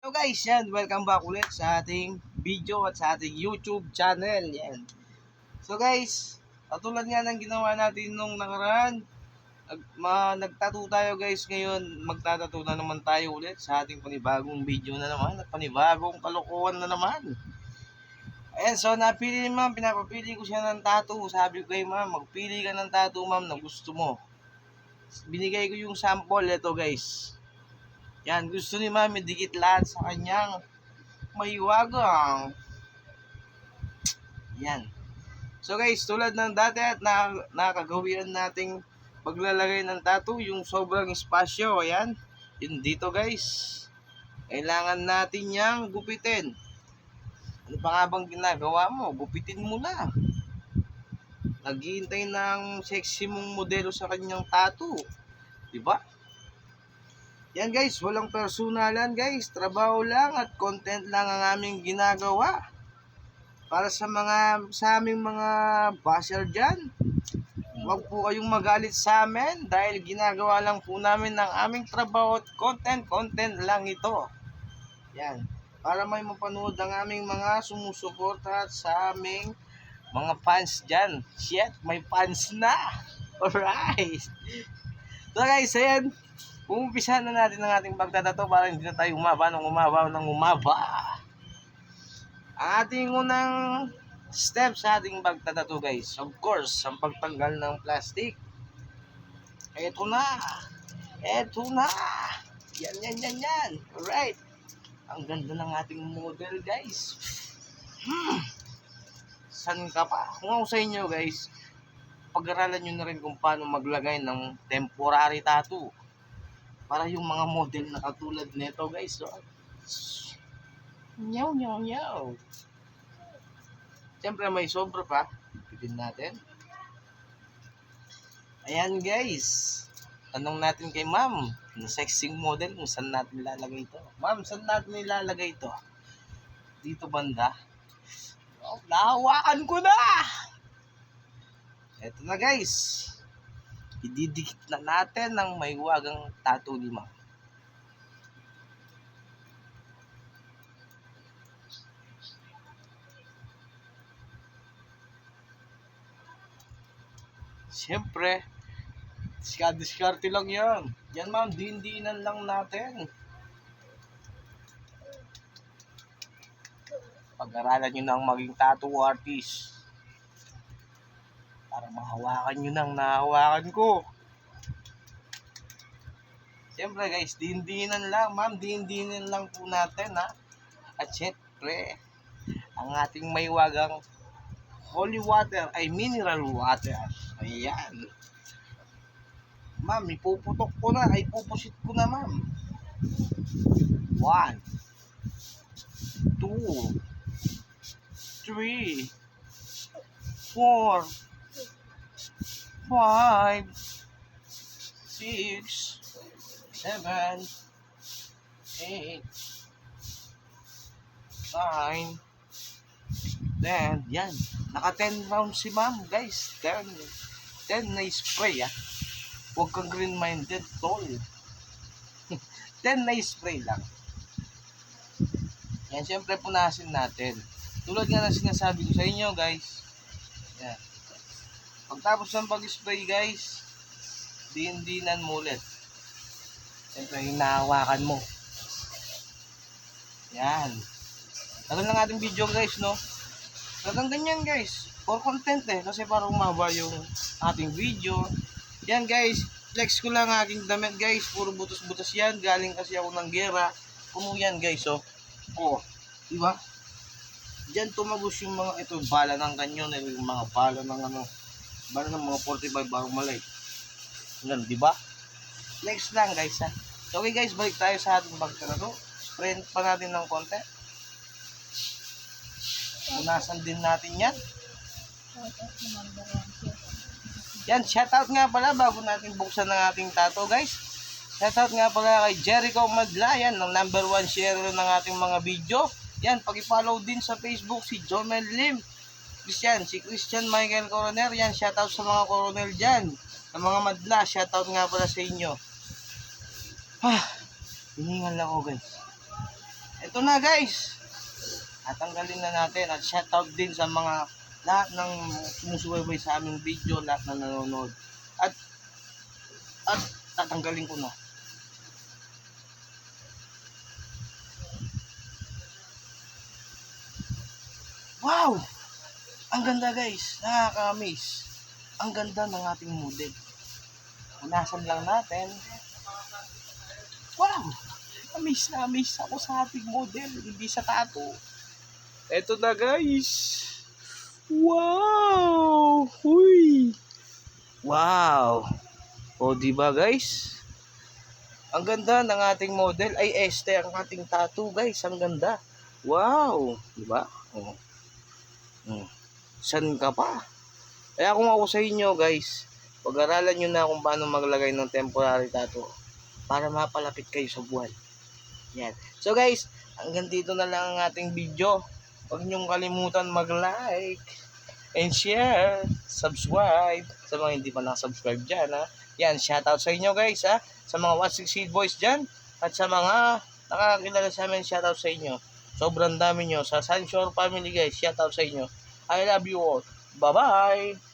So guys, yan, welcome back ulit sa ating video at sa ating YouTube channel. Yan. So guys, katulad nga ng ginawa natin nung nakaraan, nagtattoo tayo guys ngayon. Magtatattoo na naman tayo ulit sa ating panibagong video na naman at panibagong kalokohan na naman. Ayan, so napili ni ma'am, pinapapili ko siya ng tattoo. Sabi ko kay ma'am, magpili ka ng tattoo ma'am na gusto mo. Binigay ko yung sample, ito guys. Yan, gusto ni ma'am idikit lahat sa kanyang mahiwagang. Yan. So guys, tulad ng dati at nakagawian nating paglalagay ng tattoo, yung sobrang espasyo, ayan. Yun dito guys. Kailangan natin yang gupitin. Ano pa nga bang ginagawa mo? Gupitin mo na. Naghihintay ng sexy mong modelo sa kanyang tattoo. Diba? Yan guys, walang personalan guys. Trabaho lang at content lang ang aming ginagawa. Para sa aming mga basher dyan, huwag po kayong magalit sa amin dahil ginagawa lang po namin ng aming trabaho at content lang ito. Yan. Para may mapanood ang aming mga sumusuporta sa aming mga fans dyan. Shit, may fans na. Alright. So guys, ayan. Umpisa na natin ang ating pagtatato para hindi na tayo umaba. Ang ating unang step sa ating pagtatato guys, of course, ang pagtanggal ng plastic. Eto na. Yan. Alright. Ang ganda ng ating model guys. San ka pa? Kung ako sa inyo guys, pag-aralan nyo na rin kung paano maglagay ng temporary tattoo. Para yung mga model na katulad nito guys. So, nyaw. Siyempre may sobra pa. Pipin natin. Ayan guys. Tanong natin kay ma'am, na sexy model, kung saan natin ilalagay ito. Ma'am, saan natin ilalagay ito? Dito banda. Oh, nahawakan ko na! Eto na guys. Ididikit na natin ang mahiwagang tattoo ni ma'am. Siyempre, diskarte lang yan. Yan ma'am, dindinan lang natin. Pag-aralan nyo ng maging tattoo artist. Para mahawakan nyo nang nahawakan ko. Siyempre guys, dindinan lang ma'am, dindinan lang po natin ha. At siyempre, ang ating mahiwagang holy water ay mineral water. Ayan. Ma'am, ipuputok ko na, ay pupusit ko na ma'am. 1, 2, 3, 4, 5, 6, 7, 8, 9, 10. Yan. Naka 10 rounds si ma'am guys. 10 na spray ah. Huwag kang green-minded tol. 10 na spray lang. Yan, syempre punasin natin. Tulad nga na sinasabi ko sa inyo guys. Yan. Pagtapos ng pag-spray guys, dindinan mo ulit. Syempre hinahawakan mo. Yan. Tagal ng ating video guys, no? Talagang ganyan guys. For content kasi para umaba yung ating video. Yan guys, flex ko lang aking damit guys. Puro butas-butas yan. Galing kasi ako ng gera. Puno yan guys, oh. Oh, diba? Diyan tumagos yung mga ito, bala ng kanyon, yung mga bala ng bala ng mga 45 barong malay. Yan, diba? Flex lang guys ha. So, okay guys, balik tayo sa ating pagtatato. Spray pa natin ng konti. Punasan din natin yan. Yan, shoutout nga pala bago natin buksan ng ating tattoo guys. Shoutout nga pala kay Jericho Madlayan, ng #1 sharer ng ating mga video. Yan, pag-follow din sa Facebook si Jomel Lim. Si Christian Michael Coroner. Yan, shoutout sa mga Coronel dyan. Sa mga madla, shoutout nga pala sa inyo. Hiningal lang ako guys. Ito na guys. Tatanggalin na natin at shoutout din sa mga lahat ng sumusubaybay sa aming video, lahat na nanonood. At tatanggalin ko na. Wow! Ang ganda guys, nakaka-amaze. Ang ganda ng ating model. Punasan lang natin. Wow! Amaze na amaze ako sa ating model, hindi sa tattoo. Eto na guys. Wow! Huy! Wow! O diba guys? Ang ganda ng ating model. Ay, este ang ating tattoo guys. Ang ganda. Wow! Diba? O. San ka pa? Kaya kung ako sa inyo guys, pag-aralan nyo na kung paano maglagay ng temporary tattoo para mapalapit kayo sa buwan. Yan. So guys, hanggang dito na lang ang ating video. Huwag niyong kalimutan mag-like and share, subscribe sa mga hindi pa nakasubscribe dyan ha. Yan, shoutout sa inyo guys ha. Sa mga What's Seed Boys dyan at sa mga nakakilala sa amin, shoutout sa inyo. Sobrang dami nyo. Sa Sunshore family guys, shoutout sa inyo. I love you all. Bye-bye!